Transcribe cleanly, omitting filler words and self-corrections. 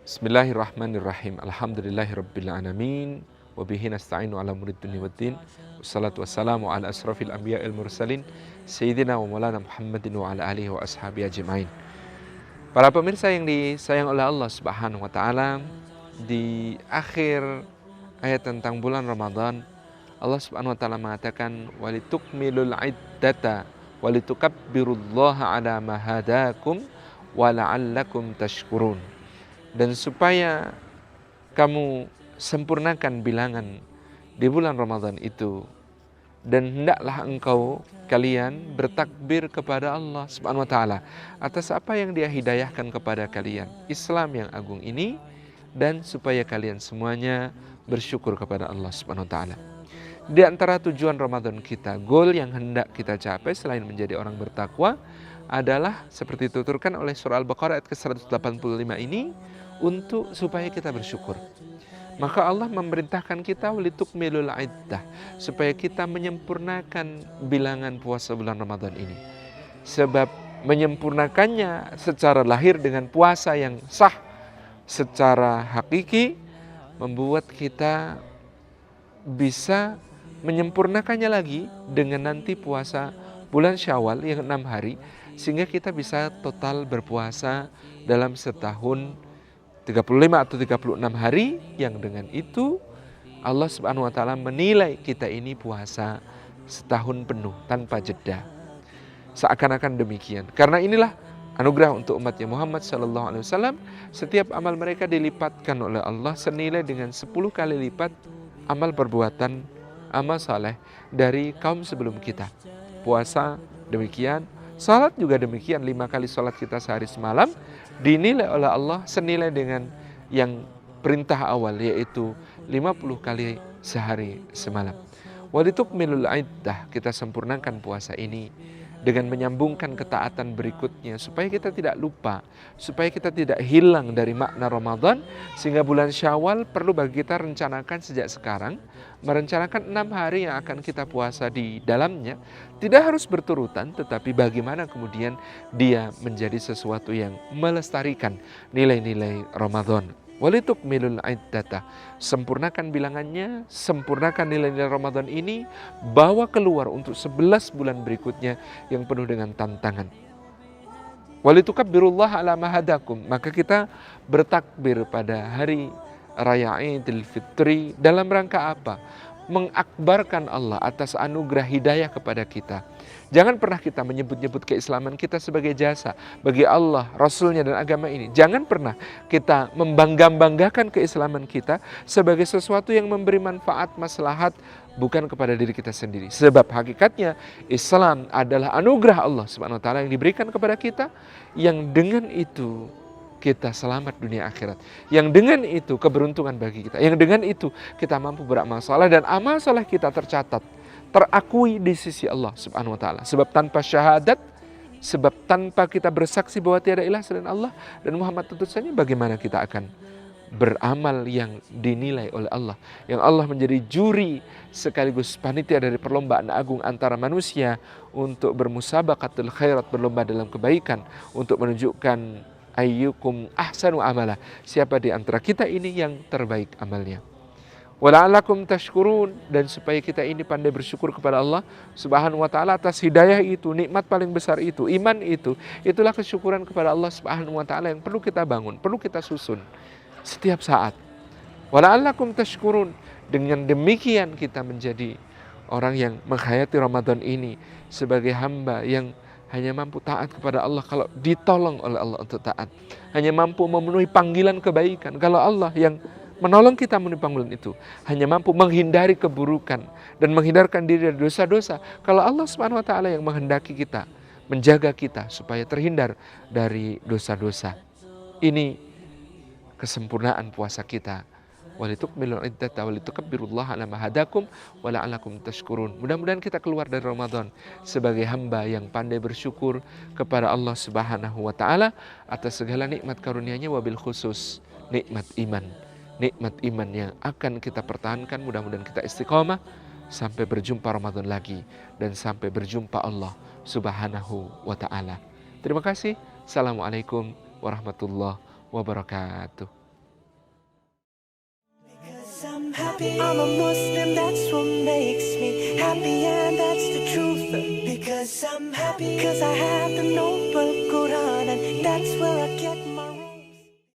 Bismillahirrahmanirrahim. Alhamdulillahirabbil alamin. Wa bihi nasta'inu ala umuri dunya waddin. Wassalatu wassalamu ala asrafil anbiya'il mursalin sayyidina wa maulana Muhammadin wa ala alihi wa ashabihi ajmain. Para pemirsa yang disayang oleh Allah Subhanahu wa taala, di akhir ayat tentang bulan Ramadan, Allah Subhanahu wa taala mengatakan walitukmilul iddata walitukabbirullaha ala ma hadakum wa la'allakum tashkurun. Dan supaya kamu sempurnakan bilangan di bulan Ramadan itu, dan hendaklah kalian bertakbir kepada Allah Subhanahu wa taala atas apa yang Dia hidayahkan kepada kalian, Islam yang agung ini, dan supaya kalian semuanya bersyukur kepada Allah Subhanahu wa taala. Di antara tujuan Ramadan kita, goal yang hendak kita capai selain menjadi orang bertakwa adalah seperti dituturkan oleh surah Al-Baqarah ayat ke-185 ini, untuk supaya kita bersyukur. Maka Allah memerintahkan kita walitukmilul iddah, supaya kita menyempurnakan bilangan puasa bulan Ramadan ini. Sebab menyempurnakannya secara lahir dengan puasa yang sah secara hakiki membuat kita bisa menyempurnakannya lagi dengan nanti puasa bulan Syawal yang 6 hari, sehingga kita bisa total berpuasa dalam setahun 35 atau 36 hari, yang dengan itu Allah Subhanahu wa taala menilai kita ini puasa setahun penuh tanpa jeda. Seakan-akan demikian. Karena inilah anugerah untuk umatnya Muhammad sallallahu alaihi wasallam, setiap amal mereka dilipatkan oleh Allah senilai dengan 10 kali lipat amal perbuatan amal saleh dari kaum sebelum kita. Puasa demikian, salat juga demikian, 5 kali salat kita sehari semalam dinilai oleh Allah senilai dengan yang perintah awal, yaitu 50 kali sehari semalam. Walitukmilul iddah, kita sempurnakan puasa ini dengan menyambungkan ketaatan berikutnya, supaya kita tidak lupa, supaya kita tidak hilang dari makna Ramadan, sehingga bulan Syawal perlu bagi kita rencanakan sejak sekarang, merencanakan 6 hari yang akan kita puasa di dalamnya. Tidak harus berturutan, tetapi bagaimana kemudian dia menjadi sesuatu yang melestarikan nilai-nilai Ramadan. Walitukmilul iddata, sempurnakan bilangannya, sempurnakan nilai-nilai Ramadan ini, bawa keluar untuk 11 bulan berikutnya yang penuh dengan tantangan. Walitukabbirullaha ala ma hadakum, maka kita bertakbir pada hari Raya Idul Fitri dalam rangka apa? Mengakbarkan Allah atas anugerah hidayah kepada kita. Jangan pernah kita menyebut-nyebut keislaman kita sebagai jasa bagi Allah, Rasulnya, dan agama ini. Jangan pernah kita membangga-banggakan keislaman kita sebagai sesuatu yang memberi manfaat, maslahat, bukan kepada diri kita sendiri. Sebab hakikatnya Islam adalah anugerah Allah Subhanahu wa taala yang diberikan kepada kita, yang dengan itu kita selamat dunia akhirat, yang dengan itu keberuntungan bagi kita, yang dengan itu kita mampu beramal saleh, dan amal saleh kita tercatat, terakui di sisi Allah Subhanahu wa taala. Sebab tanpa syahadat, sebab tanpa kita bersaksi bahwa tiada ilah selain Allah dan Muhammad utusannya, bagaimana kita akan beramal yang dinilai oleh Allah, yang Allah menjadi juri sekaligus panitia dari perlombaan agung antara manusia untuk bermusabaqatul khairat, berlomba dalam kebaikan, untuk menunjukkan ayyukum ahsanu amala, siapa di antara kita ini yang terbaik amalnya. Wala'alakum tashkurun, dan supaya kita ini pandai bersyukur kepada Allah Subhanahu wa taala atas hidayah itu, nikmat paling besar itu, iman itu. Itulah kesyukuran kepada Allah Subhanahu wa taala yang perlu kita bangun, perlu kita susun setiap saat. Wala'alakum tashkurun, dengan demikian kita menjadi orang yang menghayati Ramadan ini sebagai hamba yang hanya mampu taat kepada Allah kalau ditolong oleh Allah untuk taat. Hanya mampu memenuhi panggilan kebaikan kalau Allah yang menolong kita memenuhi panggilan itu. Hanya mampu menghindari keburukan dan menghindarkan diri dari dosa-dosa kalau Allah Subhanahu wa taala yang menghendaki kita, menjaga kita supaya terhindar dari dosa-dosa. Ini kesempurnaan puasa kita. Walitukmilul iddata walitukabbirullaha ala ma hadakum wa la'allakum tashkurun. Mudah-mudahan kita keluar dari Ramadan sebagai hamba yang pandai bersyukur kepada Allah Subhanahu wa taala atas segala nikmat karunia-Nya, wabil khusus nikmat iman. Nikmat iman yang akan kita pertahankan. Mudah-mudahan kita istiqamah sampai berjumpa Ramadan lagi dan sampai berjumpa Allah Subhanahu wa taala. Terima kasih. Assalamualaikum warahmatullahi wabarakatuh. happy. I'm a Muslim, that's what makes me happy, and that's the truth. Because I'm happy, because I have the noble Quran, and that's where I get my